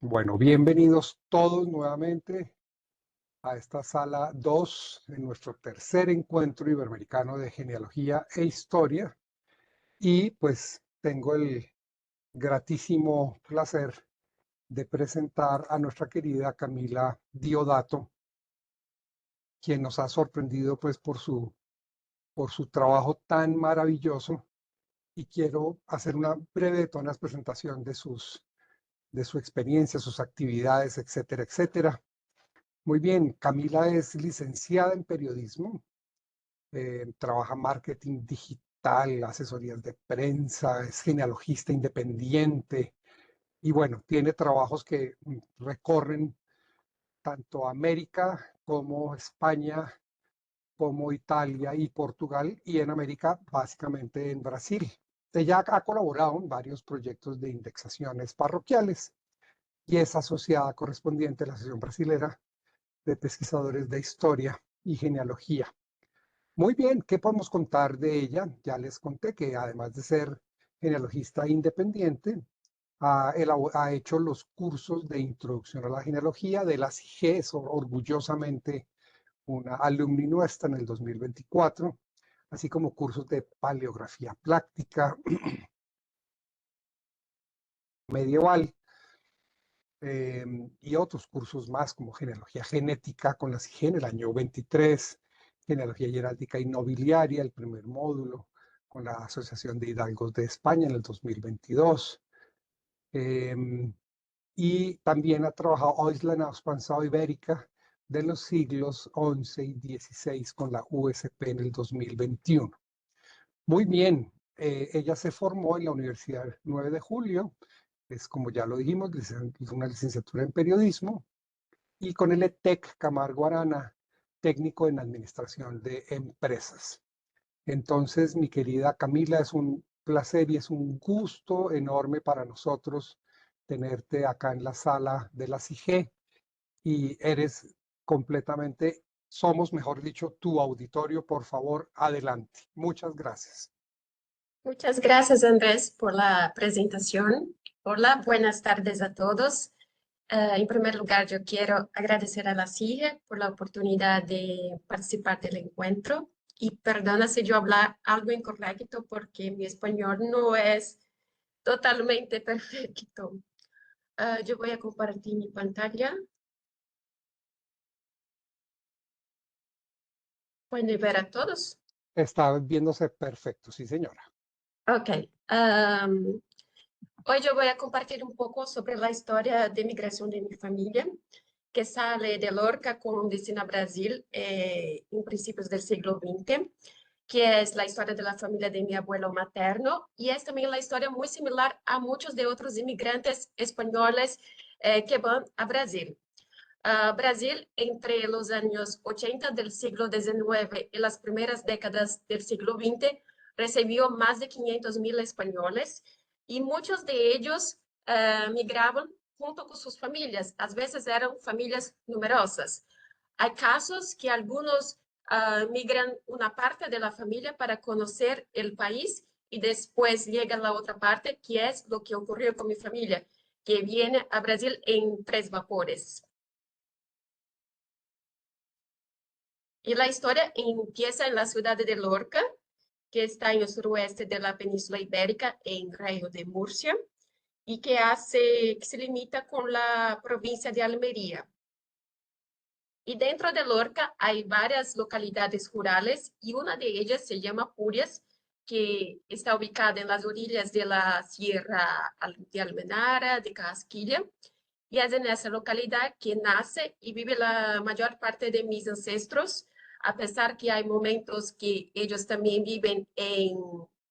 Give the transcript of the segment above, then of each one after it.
Bueno, bienvenidos todos nuevamente a esta sala 2 en nuestro tercer encuentro iberoamericano de genealogía e historia. Y pues tengo el gratísimo placer de presentar a nuestra querida Camila Diodato, quien nos ha sorprendido pues por su trabajo tan maravilloso. Y quiero hacer una breve de todas las presentación de su experiencia, sus actividades, etcétera, etcétera. Muy bien, Camila es licenciada en periodismo, trabaja marketing digital, asesorías de prensa, es genealogista independiente y bueno, tiene trabajos que recorren tanto América como España, como Italia y Portugal, y en América básicamente en Brasil. Ella ha colaborado en varios proyectos de indexaciones parroquiales y es asociada correspondiente a la Asociación Brasilera de Pesquisadores de Historia y Genealogía. Muy bien, ¿qué podemos contar de ella? Ya les conté que además de ser genealogista independiente, ha hecho los cursos de introducción a la genealogía de la SIGE, es orgullosamente una alumni nuestra en el 2024, así como cursos de paleografía práctica medieval, y otros cursos más como genealogía genética con la SIGE en el año 23, genealogía heráldica y nobiliaria, el primer módulo, con la Asociación de Hidalgos de España en el 2022. Y también ha trabajado hoy en la Expansión Ibérica de los siglos XI y XVI con la USP en el 2021. Muy bien, ella se formó en la Universidad 9 de Julio, es como ya lo dijimos, hizo una licenciatura en periodismo y con el ETEC Camargo Arana, técnico en administración de empresas. Entonces, mi querida Camila, es un placer y es un gusto enorme para nosotros tenerte acá en la sala de la CIGE y eres completamente, somos, mejor dicho, tu auditorio. Por favor, adelante. Muchas gracias. Muchas gracias, Andrés, por la presentación. Hola, buenas tardes a todos. En primer lugar, yo quiero agradecer a la CIGE por la oportunidad de participar del encuentro y perdona si yo hablar algo incorrecto porque mi español no es totalmente perfecto. Yo voy a compartir mi pantalla. ¿Pueden ver a todos? Está viéndose perfecto, sí, señora. Ok. Hoy yo voy a compartir un poco sobre la historia de migración de mi familia, que sale de Lorca con destino a Brasil en principios del siglo XX, que es la historia de la familia de mi abuelo materno, y es también la historia muy similar a muchos de otros inmigrantes españoles que van a Brasil. Brasil, entre los años 80 del siglo XIX y las primeras décadas del siglo XX, recibió más de 500.000 españoles y muchos de ellos migraban junto con sus familias. A veces eran familias numerosas. Hay casos que algunos migran una parte de la familia para conocer el país y después llega la otra parte, que es lo que ocurrió con mi familia, que viene a Brasil en 3 vapores. Y la historia empieza en la ciudad de Lorca, que está en el suroeste de la península ibérica, en Rayo de Murcia, y que se limita con la provincia de Almería. Y dentro de Lorca hay varias localidades rurales y una de ellas se llama Purias, que está ubicada en las orillas de la Sierra de Almenara, de Casquilla. Y es en esa localidad que nace y vive la mayor parte de mis ancestros, a pesar que hay momentos que ellos también viven en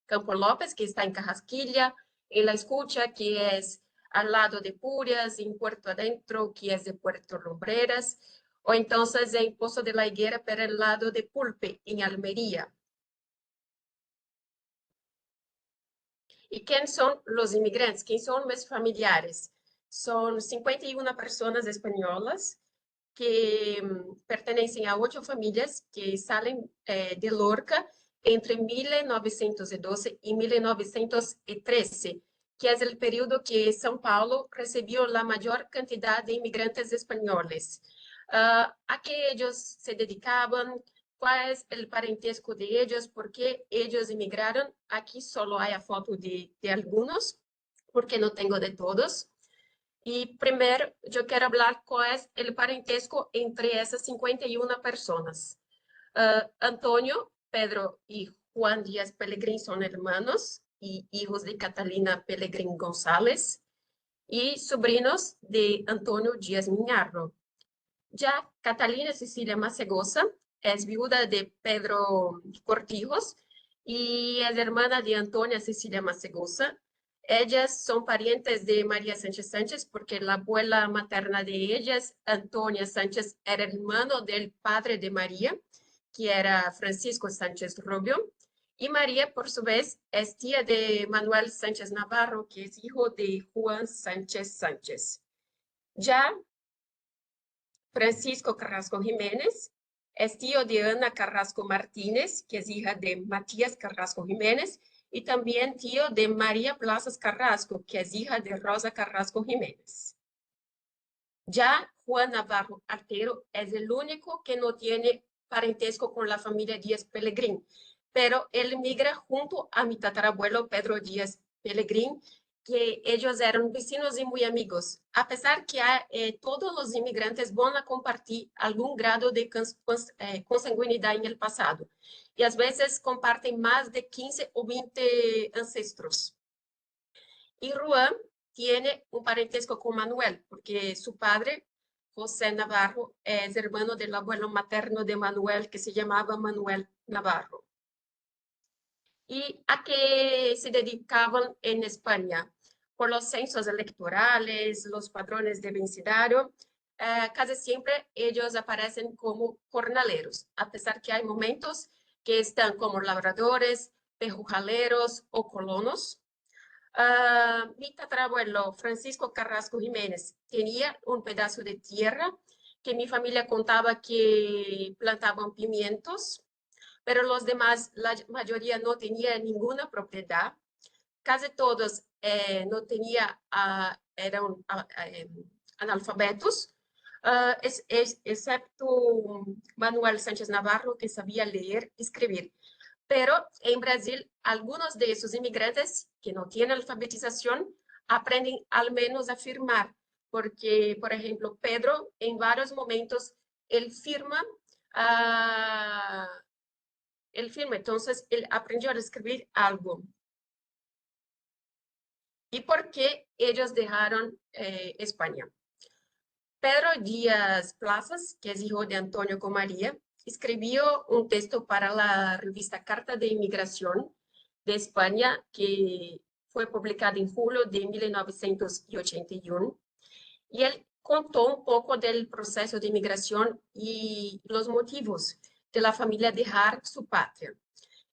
Campo López, que está en Carrasquilla, en La Escucha, que es al lado de Purias, en Puerto Adentro, que es de Puerto Lumbreras, o entonces en Pozo de la Higuera, pero el lado de Pulpe, en Almería. ¿Y quién son los inmigrantes? ¿Quién son mis familiares? Son 51 personas españolas que pertenecen a 8 familias que salen de Lorca entre 1912 y 1913, que es el periodo que São Paulo recibió la mayor cantidad de inmigrantes españoles. ¿A qué ellos se dedicaban? ¿Cuál es el parentesco de ellos? ¿Por qué ellos emigraron? Aquí solo hay foto de algunos, porque no tengo de todos. Y primero yo quiero hablar cuál es el parentesco entre esas 51 personas. Antonio, Pedro y Juan Díaz Pelegrín son hermanos y hijos de Catalina Pelegrín González y sobrinos de Antonio Díaz Miñarro. Ya Catalina Cecilia Macegosa es viuda de Pedro Cortijos y es hermana de Antonia Cecilia Macegosa. Ellas son parientes de María Sánchez Sánchez porque la abuela materna de ellas, Antonia Sánchez, era hermano del padre de María, que era Francisco Sánchez Rubio. Y María, por su vez, es tía de Manuel Sánchez Navarro, que es hijo de Juan Sánchez Sánchez. Ya Francisco Carrasco Jiménez es tío de Ana Carrasco Martínez, que es hija de Matías Carrasco Jiménez, y también tío de María Plazas Carrasco, que es hija de Rosa Carrasco Jiménez. Ya Juan Navarro Artero es el único que no tiene parentesco con la familia Díaz Pelegrín, pero él migra junto a mi tatarabuelo Pedro Díaz Pelegrín, que ellos eran vecinos y muy amigos, a pesar que todos los inmigrantes van a compartir algún grado de consanguinidad en el pasado, y a veces comparten más de 15 o 20 ancestros. Y Juan tiene un parentesco con Manuel, porque su padre, José Navarro, es hermano del abuelo materno de Manuel, que se llamaba Manuel Navarro. ¿Y a qué se dedicaban en España? Por los censos electorales, los padrones de vecindario, casi siempre ellos aparecen como jornaleros, a pesar que hay momentos que están como labradores, pejujaleros o colonos. Mi tatarabuelo Francisco Carrasco Jiménez tenía un pedazo de tierra que mi familia contaba que plantaban pimientos, pero los demás, la mayoría no tenía ninguna propiedad. Casi todos no tenían, eran analfabetos, excepto Manuel Sánchez Navarro, que sabía leer y escribir. Pero en Brasil, algunos de esos inmigrantes que no tienen alfabetización aprenden al menos a firmar, porque, por ejemplo, Pedro, en varios momentos, él firma, entonces él aprendió a escribir algo. ¿Y por qué ellos dejaron España? Pedro Díaz Plazas, que es hijo de Antonio con María, escribió un texto para la revista Carta de Inmigración de España, que fue publicada en julio de 1981. Y él contó un poco del proceso de inmigración y los motivos de la familia dejar su patria.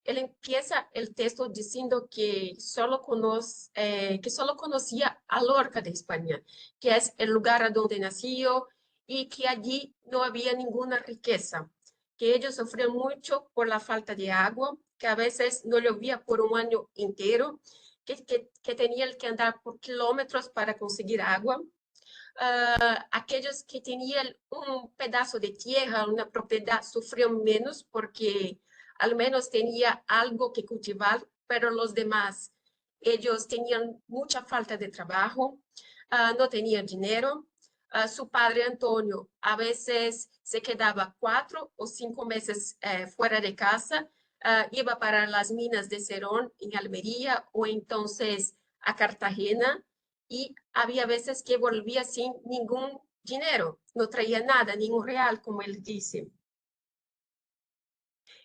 Él empieza el texto diciendo que solo conocía a Lorca de España, que es el lugar a donde nació, y que allí no había ninguna riqueza, que ellos sufrían mucho por la falta de agua, que a veces no llovía por un año entero, que tenían que andar por kilómetros para conseguir agua. Aquellos que tenían un pedazo de tierra, una propiedad, sufrían menos porque al menos tenía algo que cultivar, pero los demás, ellos tenían mucha falta de trabajo, no tenían dinero. Su padre Antonio a veces se quedaba 4 o 5 meses fuera de casa, iba para las minas de Cerón en Almería o entonces a Cartagena, y había veces que volvía sin ningún dinero, no traía nada, ningún real, como él dice.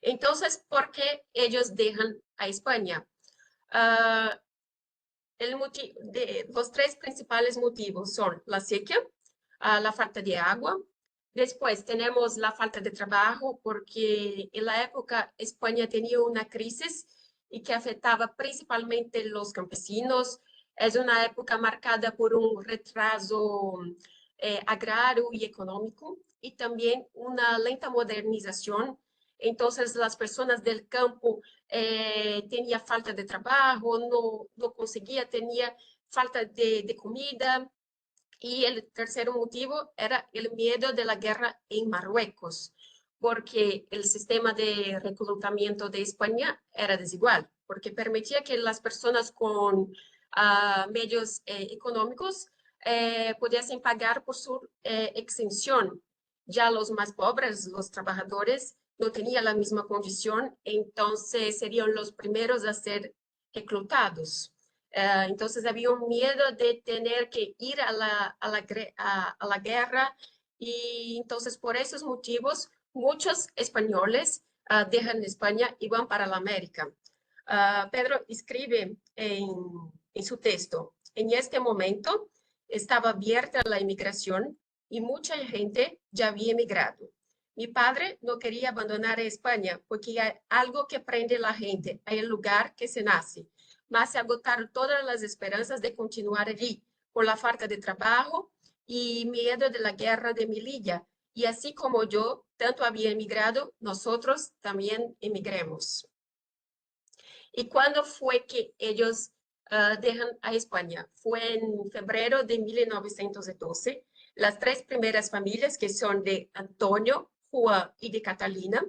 Entonces, ¿por qué ellos dejan a España? Los 3 principales motivos son la sequía, la falta de agua. Después tenemos la falta de trabajo, porque en la época España tenía una crisis y que afectaba principalmente los campesinos. Es una época marcada por un retraso agrario y económico, y también una lenta modernización Entonces las personas del campo tenían falta de trabajo, no conseguía, tenía falta de comida. Y el tercer motivo era el miedo de la guerra en Marruecos, porque el sistema de reclutamiento de España era desigual, porque permitía que las personas con medios económicos pudiesen pagar por su exención. Ya los más pobres, los trabajadores, no tenían la misma condición, entonces serían los primeros a ser reclutados. Entonces había un miedo de tener que ir a la guerra y entonces por esos motivos muchos españoles dejan España y van para la América. Pedro escribe en su texto, en este momento estaba abierta la inmigración y mucha gente ya había emigrado. Mi padre no quería abandonar España porque hay algo que prende la gente, hay el lugar que se nace, mas se agotaron todas las esperanzas de continuar allí por la falta de trabajo y miedo de la guerra de Melilla. Y así como yo tanto había emigrado, nosotros también emigremos. ¿Y cuándo fue que ellos dejan a España? Fue en febrero de 1912. Las tres primeras familias, que son de Antonio, Juan y de Catalina,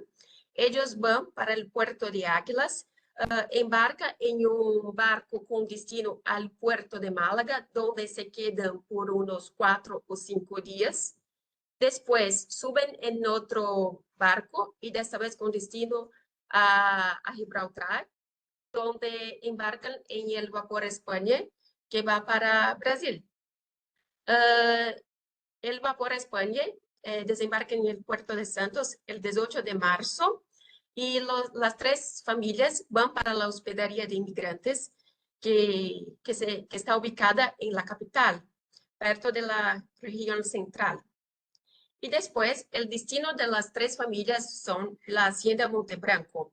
ellos van para el puerto de Águilas, embarca en un barco con destino al puerto de Málaga, donde se quedan por unos 4 o 5 días. Después suben en otro barco y desta vez con destino a Gibraltar, donde embarcan en el vapor España que va para Brasil. El vapor España desembarca en el puerto de Santos el 18 de marzo y las tres familias van para la hospedaría de inmigrantes que está ubicada en la capital, perto de la región central. Y después, el destino de las tres familias son la Hacienda Montebranco,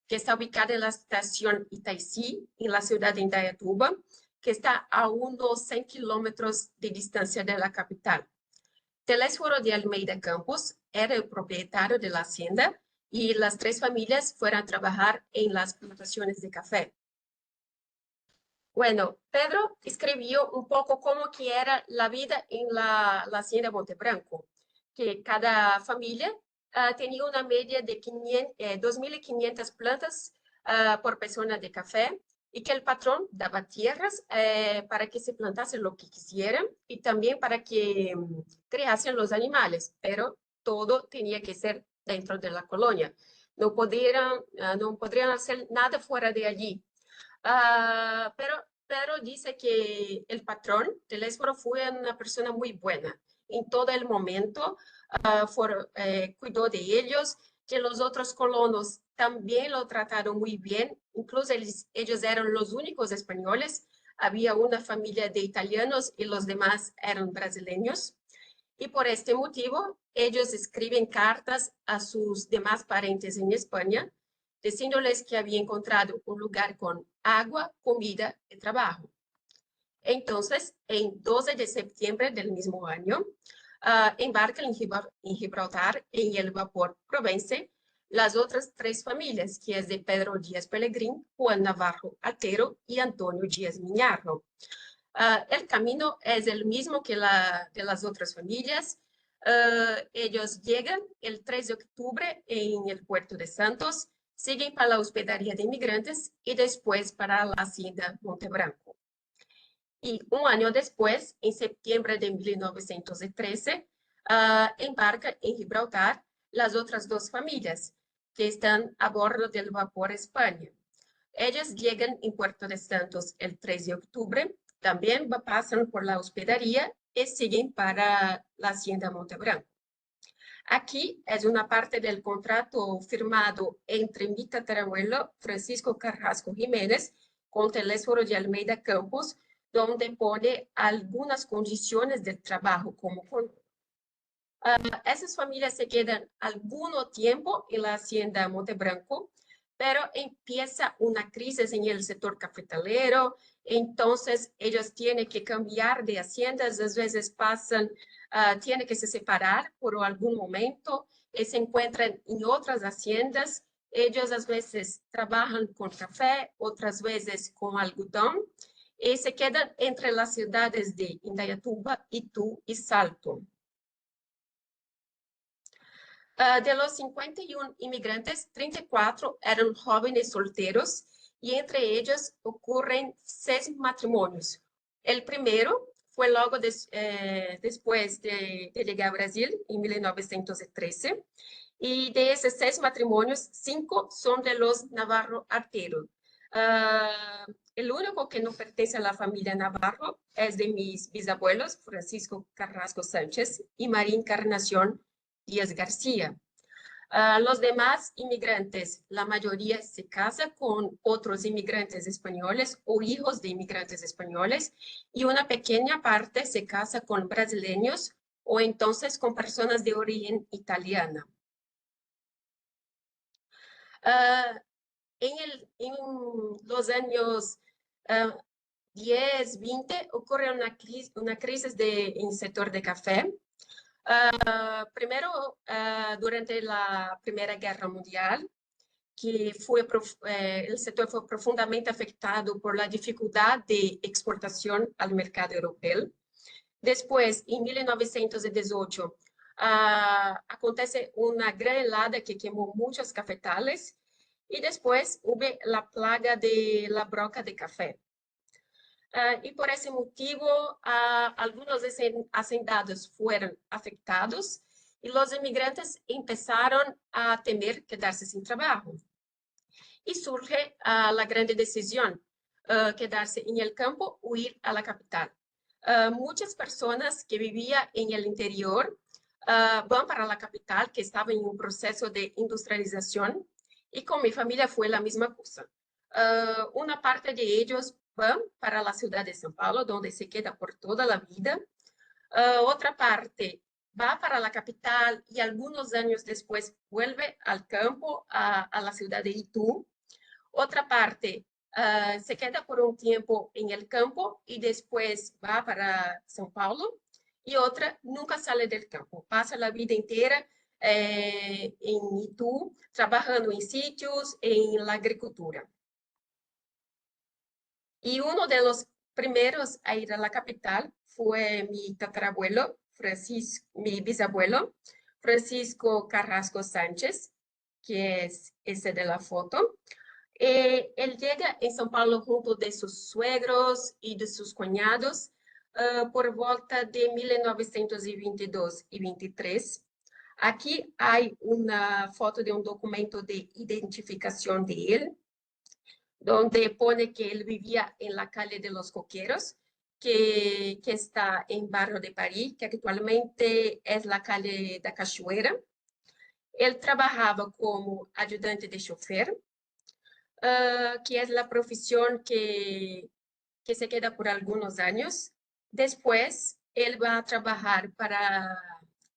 que está ubicada en la estación Itaicí, en la ciudad de Indaiatuba, que está a unos 100 kilómetros de distancia de la capital. Telésforo de Almeida Campos era el propietario de la hacienda y las tres familias fueron a trabajar en las plantaciones de café. Bueno, Pedro escribió un poco cómo que era la vida en la hacienda Montebranco, que cada familia tenía una media de 2.500 plantas por persona de café y que el patrón daba tierras para que se plantase lo que quisieran y también para que creasen los animales, pero todo tenía que ser dentro de la colonia. No podrían hacer nada fuera de allí. Pero dice que el patrón Telésforo fue una persona muy buena. En todo el momento cuidó de ellos, que los otros colonos también lo trataron muy bien. Incluso ellos eran los únicos españoles. Había una familia de italianos y los demás eran brasileños. Y por este motivo, ellos escriben cartas a sus demás parientes en España, diciéndoles que había encontrado un lugar con agua, comida y trabajo. Entonces, en 12 de septiembre del mismo año, embarcan en Gibraltar en el vapor Provence las otras tres familias, que es de Pedro Díaz Pelegrín, Juan Navarro Atero y Antonio Díaz Miñarro. El camino es el mismo que de las otras familias. Ellos llegan el 3 de octubre en el puerto de Santos, siguen para la hospedaría de inmigrantes y después para la hacienda Montebranco. Y un año después, en septiembre de 1913, embarca en Gibraltar las otras dos familias que están a bordo del vapor España. Ellas llegan en Puerto de Santos el 3 de octubre, también pasan por la hospedaría y siguen para la hacienda Montebranco. Aquí es una parte del contrato firmado entre mi tatarabuelo Francisco Carrasco Jiménez con Telésforo de Almeida Campos, donde pone algunas condiciones del trabajo como esas familias se quedan algún tiempo en la hacienda Montebranco, pero empieza una crisis en el sector cafetalero, entonces ellos tienen que cambiar de haciendas, a veces tienen que se separar por algún momento, se encuentran en otras haciendas. Ellos a veces trabajan con café, otras veces con algodón, y se quedan entre las ciudades de Indaiatuba, Itu y Salto. De los 51 inmigrantes, 34 eran jóvenes solteros y entre ellos ocurren 6 matrimonios. El primero fue luego después de llegar a Brasil, en 1913, y de esos 6 matrimonios, 5 son de los Navarro Artero. El único que no pertenece a la familia Navarro es de mis bisabuelos, Francisco Carrasco Sánchez y María Encarnación Díaz García. Los demás inmigrantes, la mayoría se casa con otros inmigrantes españoles o hijos de inmigrantes españoles y una pequeña parte se casa con brasileños o entonces con personas de origen italiana. En los años 10, 20 ocurre una crisis en el sector de café. Primero, durante la Primera Guerra Mundial, que el sector fue profundamente afectado por la dificultad de exportación al mercado europeo. Después, en 1918, acontece una gran helada que quemó muchos cafetales y después hubo la plaga de la broca de café. Y por ese motivo, algunos hacendados fueron afectados y los inmigrantes empezaron a temer quedarse sin trabajo. Y surge la gran decisión, quedarse en el campo o ir a la capital. Muchas personas que vivían en el interior van para la capital, que estaba en un proceso de industrialización, y con mi familia fue la misma cosa. Una parte de ellos van para la ciudad de São Paulo, donde se queda por toda la vida. Otra parte va para la capital y algunos años después vuelve al campo, a la ciudad de Itu. Otra parte se queda por un tiempo en el campo y después va para São Paulo. Y otra nunca sale del campo, pasa la vida entera en Itu, trabajando en sitios, en la agricultura. Y uno de los primeros a ir a la capital fue mi tatarabuelo, mi bisabuelo, Francisco Carrasco Sánchez, que es ese de la foto. Él llega en São Paulo junto de sus suegros y de sus cuñados por volta de 1922 y 23. Aquí hay una foto de un documento de identificación de él, donde pone que él vivía en la calle de los Coqueros, que está en Barrio de París, que actualmente es la calle da Cachoeira. Él trabajaba como ayudante de chofer, que es la profesión que se queda por algunos años. Después, él va a trabajar para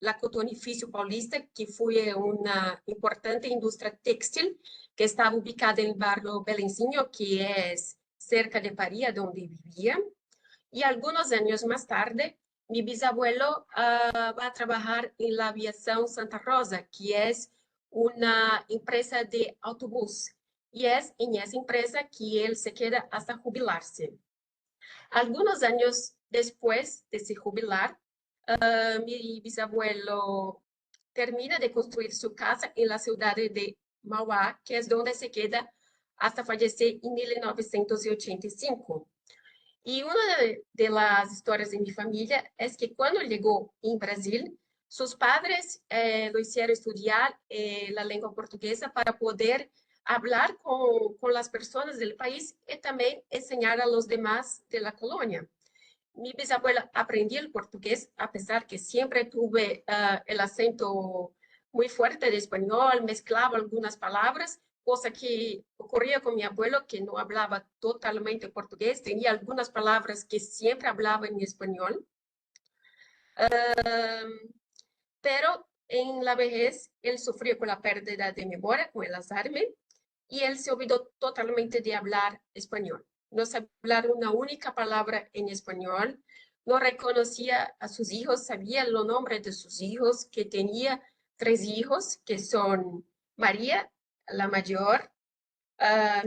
la Cotonificio Paulista, que fue una importante industria textil que estaba ubicada en el barrio Belenzinho, que es cerca de París, donde vivía. Y algunos años más tarde, mi bisabuelo va a trabajar en la Aviación Santa Rosa, que es una empresa de autobús. Y es en esa empresa que él se queda hasta jubilarse. Algunos años después de se jubilar, mi bisabuelo termina de construir su casa en la ciudad de Mauá, que es donde se queda hasta fallecer en 1985. Y una de las historias de mi familia es que cuando llegó en Brasil, sus padres lo hicieron estudiar la lengua portuguesa para poder hablar con las personas del país y también enseñar a los demás de la colonia. Mi bisabuela aprendió el portugués, a pesar que siempre tuve el acento muy fuerte de español, mezclaba algunas palabras, cosa que ocurría con mi abuelo, que no hablaba totalmente portugués, tenía algunas palabras que siempre hablaba en español. Pero en la vejez, él sufrió con la pérdida de memoria, con el Alzheimer, y él se olvidó totalmente de hablar español. No sabía hablar una única palabra en español, no reconocía a sus hijos, sabía los nombres de sus hijos, que tenía 3 hijos, que son María, la mayor,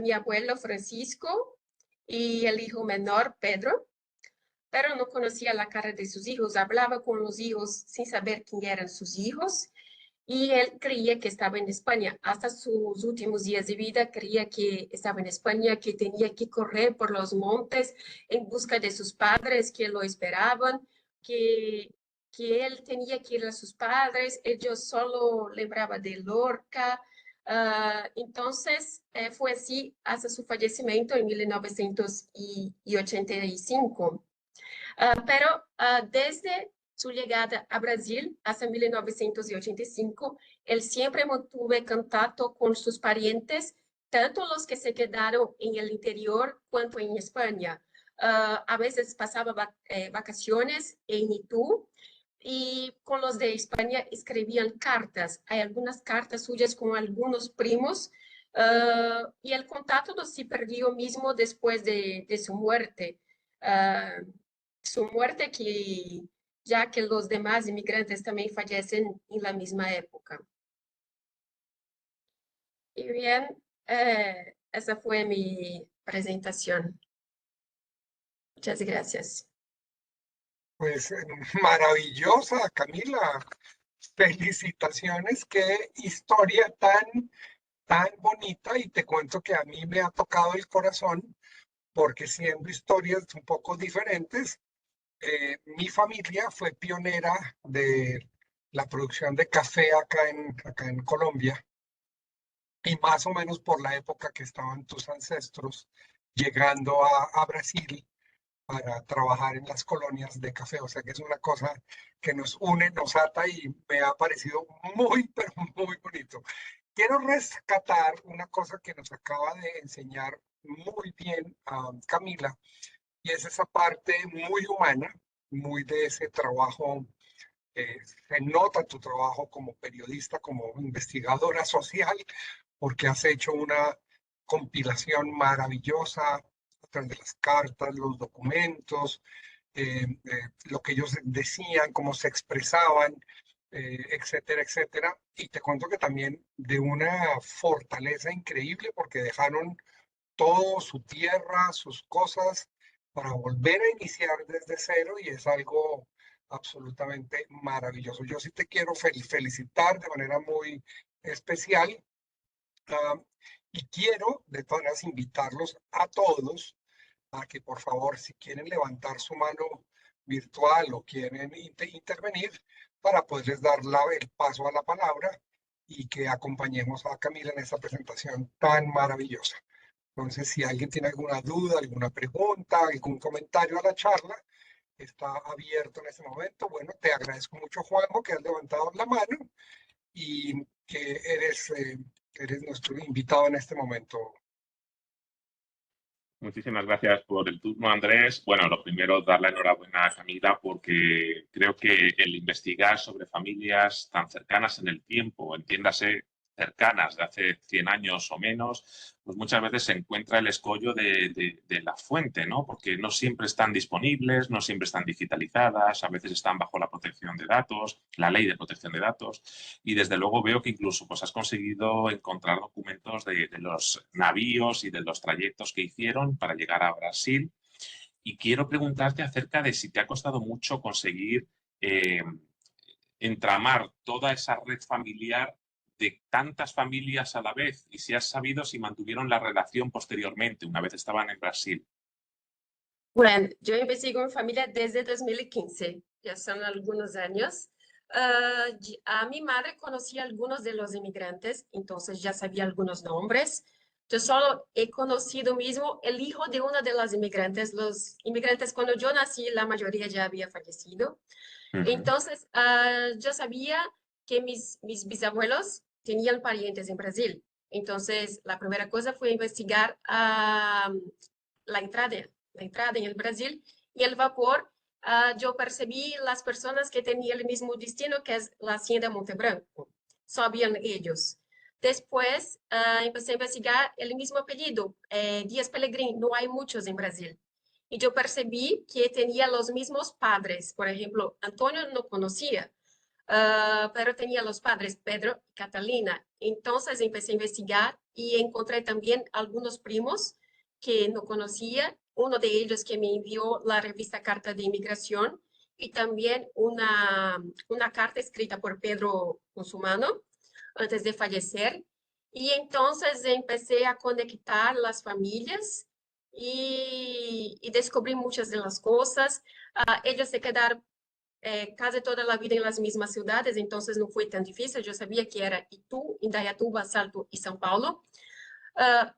mi abuelo Francisco y el hijo menor, Pedro, pero no conocía la cara de sus hijos, hablaba con los hijos sin saber quién eran sus hijos, y él creía que estaba en España. Hasta sus últimos días de vida creía que estaba en España, que tenía que correr por los montes en busca de sus padres que lo esperaban, que, que él tenía que ir a sus padres, ellos solo lembraba de Lorca. Entonces, fue así hasta su fallecimiento en 1985. Pero desde su llegada a Brasil hasta 1985, él siempre mantuvo contacto con sus parientes, tanto los que se quedaron en el interior cuanto en España. A veces pasaba vacaciones en Itu y con los de España escribían cartas. Hay algunas cartas suyas con algunos primos, y el contacto no se perdió mismo después de su muerte. Su muerte, que ya que los demás inmigrantes también fallecen en la misma época. Y bien, esa fue mi presentación. Muchas gracias. Pues maravillosa, Camila. Felicitaciones, qué historia tan bonita. Y te cuento que a mí me ha tocado el corazón porque siendo historias un poco diferentes, mi familia fue pionera de la producción de café acá en Colombia, y más o menos por la época que estaban tus ancestros llegando a Brasil para trabajar en las colonias de café. O sea que es una cosa que nos une, nos ata, y me ha parecido muy, pero muy bonito. Quiero rescatar una cosa que nos acaba de enseñar muy bien Camila, y es esa parte muy humana, muy de ese trabajo. Se nota tu trabajo como periodista, como investigadora social, porque has hecho una compilación maravillosa a través de las cartas, los documentos, lo que ellos decían, cómo se expresaban, etcétera, etcétera. Y te cuento que también de una fortaleza increíble, porque dejaron todo, su tierra, sus cosas, para volver a iniciar desde cero, y es algo absolutamente maravilloso. Yo sí te quiero felicitar de manera muy especial, ah, y quiero de todas maneras invitarlos a todos a que por favor, si quieren levantar su mano virtual o quieren intervenir, para poderles dar el paso a la palabra y que acompañemos a Camila en esta presentación tan maravillosa. Entonces, si alguien tiene alguna duda, alguna pregunta, algún comentario a la charla, está abierto en este momento. Bueno, te agradezco mucho, Juanjo, que has levantado la mano y que eres nuestro invitado en este momento. Muchísimas gracias por el turno, Andrés. Bueno, lo primero, dar la enhorabuena a Camila, porque creo que el investigar sobre familias tan cercanas en el tiempo, entiéndase cercanas de hace 100 años o menos, pues muchas veces se encuentra el escollo de la fuente, ¿no? Porque no siempre están disponibles, no siempre están digitalizadas, a veces están bajo la protección de datos, la ley de protección de datos, y desde luego veo que incluso pues, has conseguido encontrar documentos de los navíos y de los trayectos que hicieron para llegar a Brasil. Y quiero preguntarte acerca de si te ha costado mucho conseguir entramar toda esa red familiar de tantas familias a la vez, y si has sabido si mantuvieron la relación posteriormente, una vez estaban en Brasil. Bueno, yo investigo en familia desde 2015, ya son algunos años. A mi madre conocía algunos de los inmigrantes, entonces ya sabía algunos nombres. Yo solo he conocido mismo el hijo de una de las inmigrantes. Los inmigrantes, cuando yo nací, la mayoría ya había fallecido. Entonces, yo sabía que mis bisabuelos tenían parientes en Brasil. Entonces, la primera cosa fue investigar la entrada en el Brasil y el vapor. Yo percibí las personas que tenían el mismo destino, que es la Hacienda Montebranco. Sabían ellos. Después, empecé a investigar el mismo apellido, Díaz Pellegrini. No hay muchos en Brasil. Y yo percibí que tenía los mismos padres. Por ejemplo, Antonio no conocía. pero tenía los padres Pedro y Catalina. Entonces empecé a investigar y encontré también algunos primos que no conocía, uno de ellos que me envió la revista Carta de Inmigración y también una carta escrita por Pedro con su mano antes de fallecer. Y entonces empecé a conectar las familias y descubrí muchas de las cosas. Ellos se quedaron casi toda la vida en las mismas ciudades, entonces no fue tan difícil. Yo sabía que era Itu, Indaiatuba, Salto y São Paulo.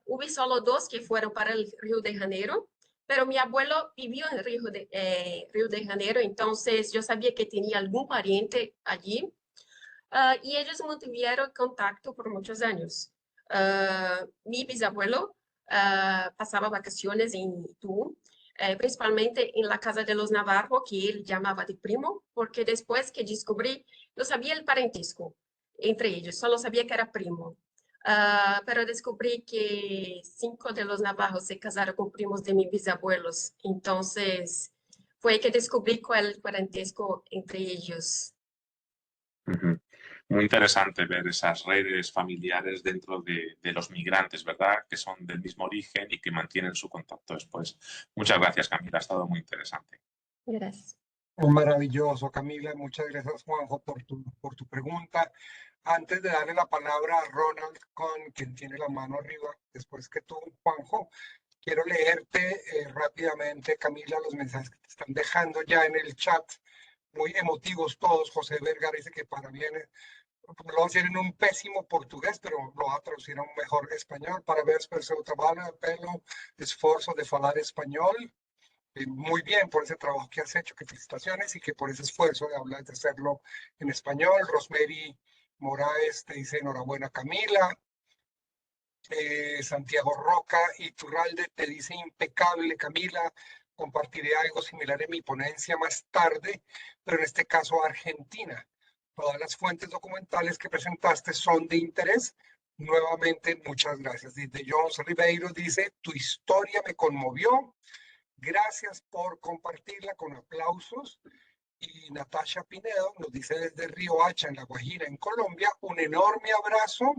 Hubo solo dos que fueron para el Río de Janeiro, pero mi abuelo vivió en Río de Janeiro, entonces yo sabía que tenía algún pariente allí. Y ellos mantuvieron contacto por muchos años. Mi bisabuelo pasaba vacaciones en Itu, principalmente en la casa de los Navarro, que él llamaba de primo, porque después que descubrí, no sabía el parentesco entre ellos, solo sabía que era primo. Pero descubrí que 5 de los Navarros se casaron con primos de mis bisabuelos, entonces fue que descubrí cuál el parentesco entre ellos. Ujú. Muy interesante ver esas redes familiares dentro de los migrantes, ¿verdad? Que son del mismo origen y que mantienen su contacto después. Muchas gracias, Camila. Ha estado muy interesante. Gracias. Maravilloso, Camila. Muchas gracias, Juanjo, por tu pregunta. Antes de darle la palabra a Ronald, con quien tiene la mano arriba, después que tú, Juanjo, quiero leerte rápidamente, Camila, los mensajes que te están dejando ya en el chat. Muy emotivos todos. José Vergara dice que para mí lo voy a decir en un pésimo portugués, pero lo va a traducir a un mejor español. Parabéns por seu trabalho, pelo esfuerzo de falar español. Muy bien por ese trabajo que has hecho, que felicitaciones y que por ese esfuerzo de hablar, de hacerlo en español. Rosemary Moraes te dice enhorabuena, Camila. Santiago Roca Iturralde te dice impecable, Camila. Compartiré algo similar en mi ponencia más tarde, pero en este caso Argentina. Todas las fuentes documentales que presentaste son de interés. Nuevamente, muchas gracias. Desde Jones Ribeiro dice, tu historia me conmovió. Gracias por compartirla con aplausos. Y Natasha Pinedo nos dice desde Río Hacha, en La Guajira, en Colombia, un enorme abrazo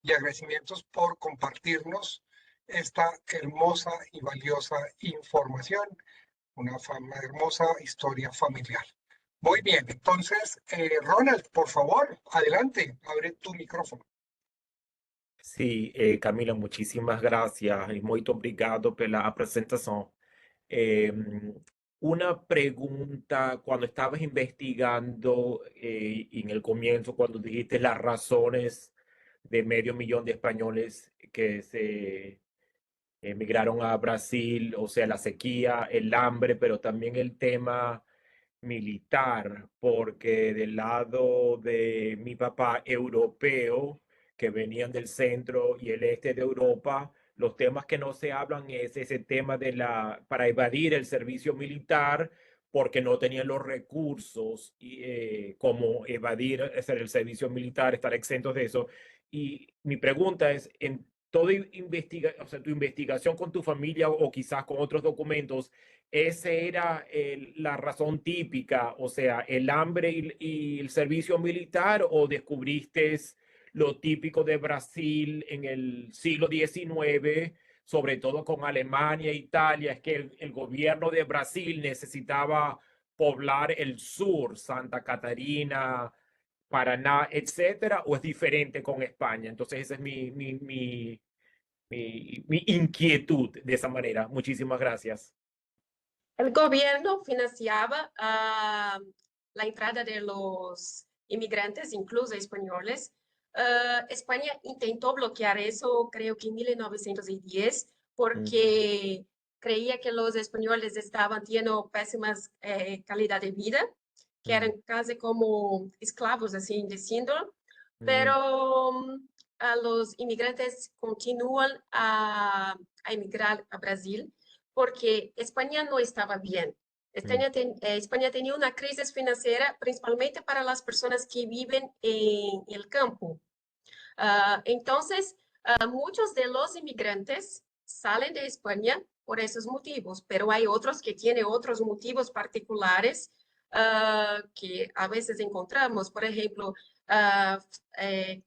y agradecimientos por compartirnos esta hermosa y valiosa información, una hermosa historia familiar. Muy bien, entonces, Ronald, por favor, adelante, abre tu micrófono. Sim, Camila, muitíssimas graças e muito obrigado pela apresentação. Una pregunta, cuando estabas investigando en el comienzo, cuando dijiste las razones de 500,000 de españoles que se emigraron a Brasil, o sea, la sequía, el hambre, pero también el tema militar, porque del lado de mi papá europeo, que venían del centro y el este de Europa, los temas que no se hablan es ese tema para evadir el servicio militar, porque no tenían los recursos como evadir el servicio militar, estar exentos de eso. Y mi pregunta es, en toda o sea, tu investigación con tu familia o quizás con otros documentos, ¿esa era la razón típica, o sea, el hambre y el servicio militar, o descubriste lo típico de Brasil en el siglo XIX, sobre todo con Alemania e Italia, es que el gobierno de Brasil necesitaba poblar el sur, Santa Catarina, Paraná, etcétera, o es diferente con España? Entonces esa es mi inquietud de esa manera. Muchísimas gracias. El gobierno financiaba la entrada de los inmigrantes, incluso españoles. España intentó bloquear eso, creo que en 1910, porque creía que los españoles estaban teniendo pésimas calidad de vida, que eran casi como esclavos, así diciendo. Pero los inmigrantes continúan a emigrar a Brasil, porque España no estaba bien. España tenía una crisis financiera principalmente para las personas que viven en el campo. Entonces, muchos de los inmigrantes salen de España por esos motivos, pero hay otros que tienen otros motivos particulares que a veces encontramos, por ejemplo,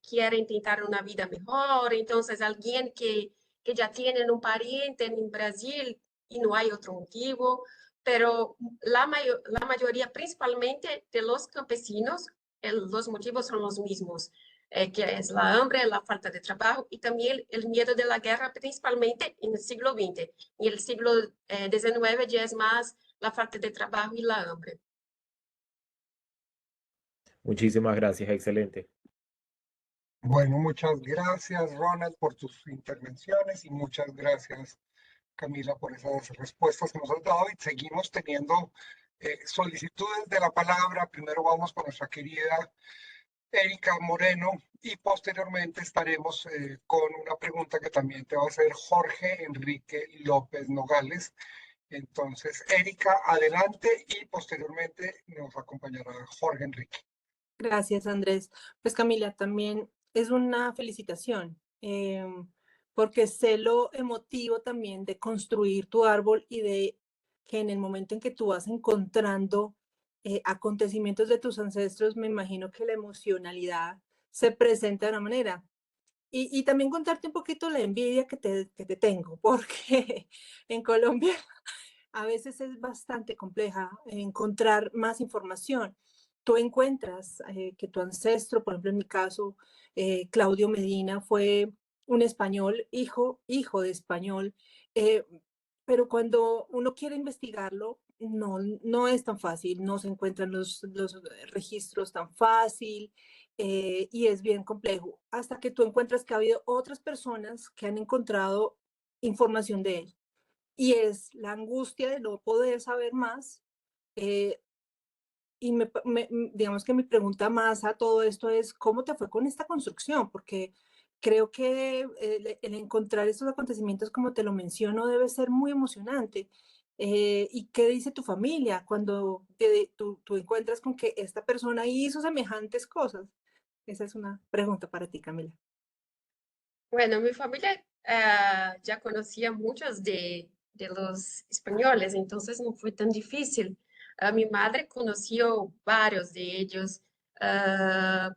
quieren tentar una vida mejor, entonces alguien que ya tiene un pariente en Brasil y no hay otro motivo, pero la mayoría, principalmente de los campesinos, los motivos son los mismos, que es la hambre, la falta de trabajo y también el miedo de la guerra, principalmente en el siglo XX. Y el siglo XIX ya es más la falta de trabajo y la hambre. Muchísimas gracias, excelente. Bueno, muchas gracias, Ronald, por tus intervenciones y muchas gracias, Camila, por esas respuestas que nos has dado. Y seguimos teniendo solicitudes de la palabra. Primero vamos con nuestra querida Erika Moreno y posteriormente estaremos con una pregunta que también te va a hacer Jorge Enrique López Nogales. Entonces, Erika, adelante y posteriormente nos acompañará Jorge Enrique. Gracias, Andrés. Pues Camila, también es una felicitación, porque sé lo emotivo también de construir tu árbol y de que en el momento en que tú vas encontrando acontecimientos de tus ancestros, me imagino que la emocionalidad se presenta de una manera. Y también contarte un poquito la envidia que te tengo, porque en Colombia a veces es bastante compleja encontrar más información. Tú encuentras que tu ancestro, por ejemplo, en mi caso, Claudio Medina, fue un español, hijo de español, eh, pero cuando uno quiere investigarlo, no es tan fácil, no se encuentran los registros tan fácil y es bien complejo, hasta que tú encuentras que ha habido otras personas que han encontrado información de él y es la angustia de no poder saber más. eh, y digamos que mi pregunta más a todo esto es, ¿cómo te fue con esta construcción? Porque creo que el encontrar estos acontecimientos, como te lo menciono, debe ser muy emocionante. ¿Y qué dice tu familia cuando tú encuentras con que esta persona hizo semejantes cosas? Esa es una pregunta para ti, Camila. Bueno, mi familia ya conocía muchos de los españoles, entonces no fue tan difícil. Mi madre conoció varios de ellos,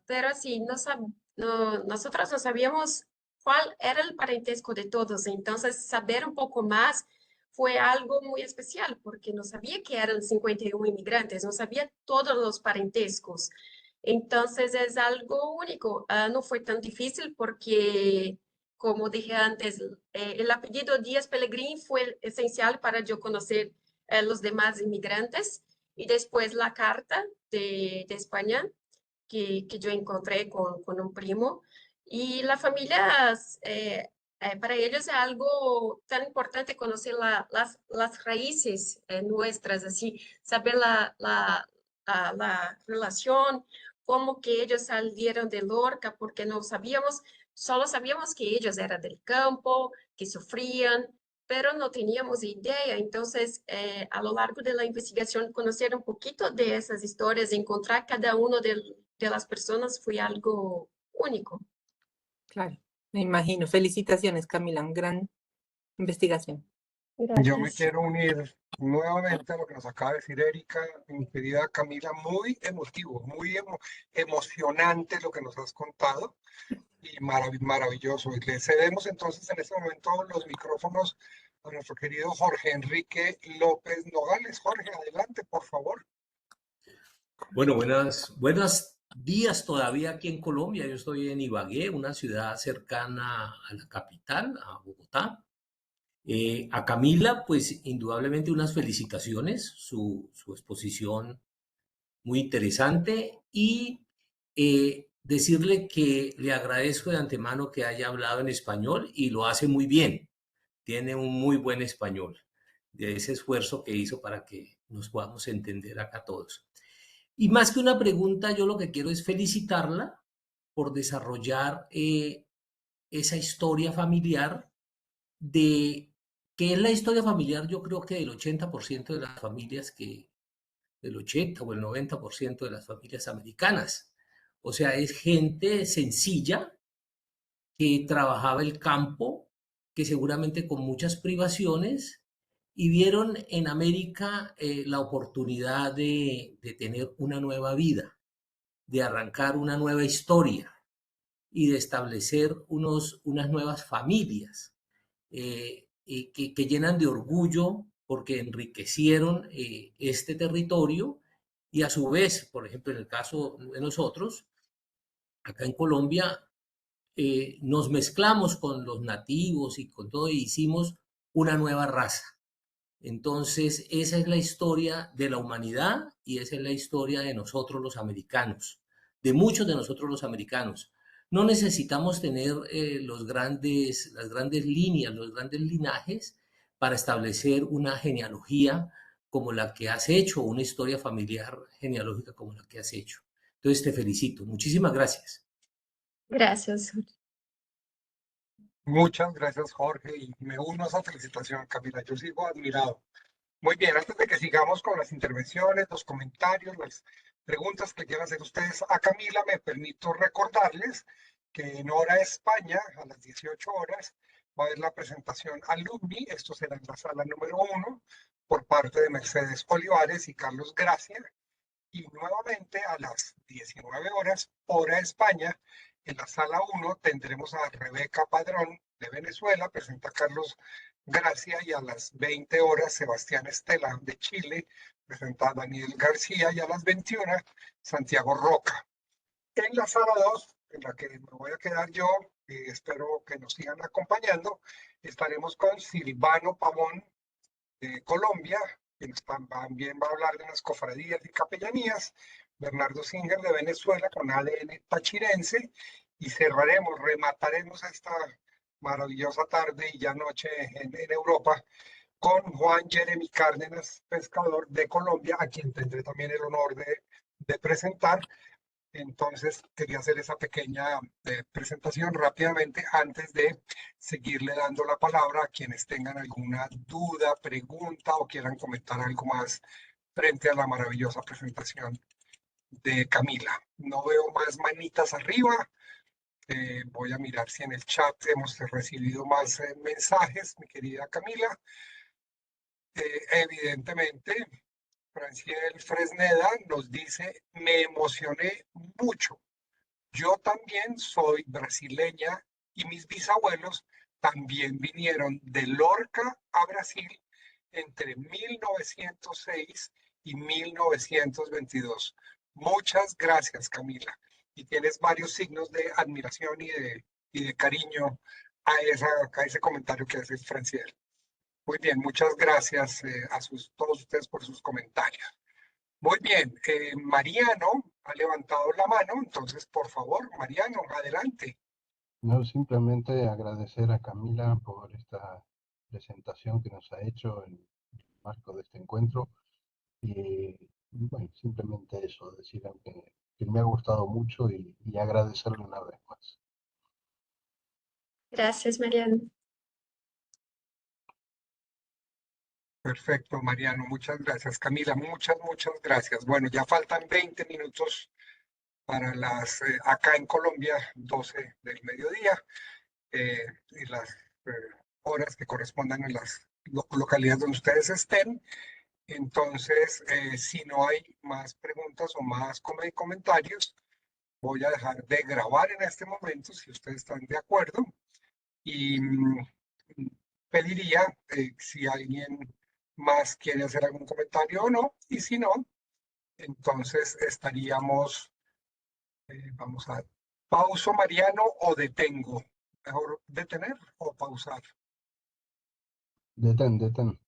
pero sí, nosotros no sabíamos cuál era el parentesco de todos, entonces saber un poco más fue algo muy especial, porque no sabía que eran 51 inmigrantes, no sabía todos los parentescos. Entonces es algo único. No fue tan difícil porque, como dije antes, el apellido Díaz Pellegrini fue esencial para yo conocer los demás inmigrantes y después la carta de España que yo encontré con un primo. Y la familia, para ellos es algo tan importante conocer las raíces nuestras, así, saber la relación, cómo que ellos salieron de Lorca, porque no sabíamos, solo sabíamos que ellos eran del campo, que sufrían, pero no teníamos idea. Entonces, a lo largo de la investigación, conocer un poquito de esas historias, encontrar cada uno de las personas fue algo único. Claro, me imagino. Felicitaciones, Camila, una gran investigación. Yo me Gracias. quiero unir nuevamente a lo que nos acaba de decir Erika, mi querida Camila, muy emotivo, muy emocionante lo que nos has contado y maravilloso. Y le cedemos entonces en este momento los micrófonos a nuestro querido Jorge Enrique López Nogales. Jorge, adelante, por favor. Bueno, buenos días todavía aquí en Colombia. Yo estoy en Ibagué, una ciudad cercana a la capital, a Bogotá. A Camila, pues indudablemente unas felicitaciones, su exposición muy interesante y decirle que le agradezco de antemano que haya hablado en español y lo hace muy bien. Tiene un muy buen español, de ese esfuerzo que hizo para que nos podamos entender acá todos. Y más que una pregunta, yo lo que quiero es felicitarla por desarrollar esa historia familiar de que es la historia familiar, yo creo que del 80% de las familias del 80 o el 90% de las familias americanas. O sea, es gente sencilla que trabajaba el campo, que seguramente con muchas privaciones, y vieron en América la oportunidad de tener una nueva vida, de arrancar una nueva historia y de establecer unas nuevas familias que llenan de orgullo porque enriquecieron este territorio y a su vez, por ejemplo, en el caso de nosotros, acá en Colombia, nos mezclamos con los nativos y con todo y hicimos una nueva raza. Entonces, esa es la historia de la humanidad y esa es la historia de nosotros los americanos, de muchos de nosotros los americanos. No necesitamos tener las grandes líneas, los grandes linajes para establecer una genealogía como la que has hecho, una historia familiar genealógica como la que has hecho. Entonces, te felicito. Muchísimas gracias. Gracias. Muchas gracias, Jorge, y me uno a esa felicitación, Camila. Yo sigo admirado. Muy bien, antes de que sigamos con las intervenciones, los comentarios, las preguntas que quieran hacer ustedes a Camila, me permito recordarles que en hora España, a las 18 horas, va a haber la presentación Alumni. Esto será en la sala número 1 por parte de Mercedes Olivares y Carlos Gracia. Y nuevamente a las 19 horas, hora España, en la sala 1 tendremos a Rebeca Padrón de Venezuela, presenta Carlos Gracia, y a las 20 horas Sebastián Estela de Chile, presenta a Daniel García, y a las 21 Santiago Roca. En la sala 2, en la que me voy a quedar yo, espero que nos sigan acompañando, estaremos con Silvano Pavón de Colombia, quien también va a hablar de unas cofradías y capellanías, Bernardo Singer de Venezuela con ADN tachirense, y cerraremos, remataremos esta maravillosa tarde y ya noche en Europa con Juan Jeremy Cárdenas, pescador de Colombia, a quien tendré también el honor de presentar. Entonces, quería hacer esa pequeña presentación rápidamente antes de seguirle dando la palabra a quienes tengan alguna duda, pregunta o quieran comentar algo más frente a la maravillosa presentación de Camila. No veo más manitas arriba. Voy a mirar si en el chat hemos recibido más mensajes, mi querida Camila. Evidentemente, Franciel Fresneda nos dice, me emocioné mucho. Yo también soy brasileña y mis bisabuelos también vinieron de Lorca a Brasil entre 1906 y 1922. Muchas gracias, Camila. Y tienes varios signos de admiración y de cariño a ese comentario que hace Franciel. Muy bien, muchas gracias a todos ustedes por sus comentarios. Muy bien, Mariano ha levantado la mano, entonces por favor, Mariano, adelante. No, simplemente agradecer a Camila por esta presentación que nos ha hecho en el marco de este encuentro. Y bueno, simplemente eso, decir que me ha gustado mucho y agradecerle una vez más. Gracias, Mariano. Perfecto, Mariano, muchas gracias. Camila, muchas gracias. Bueno, ya faltan 20 minutos para acá en Colombia, 12 del mediodía, y las horas que correspondan en las localidades donde ustedes estén. Entonces, si no hay más preguntas o más comentarios, voy a dejar de grabar en este momento, si ustedes están de acuerdo, y pediría si alguien más quiere hacer algún comentario o no, y si no, entonces estaríamos, vamos a pauso, Mariano, o detengo. Mejor detener o pausar. Detén. Detener.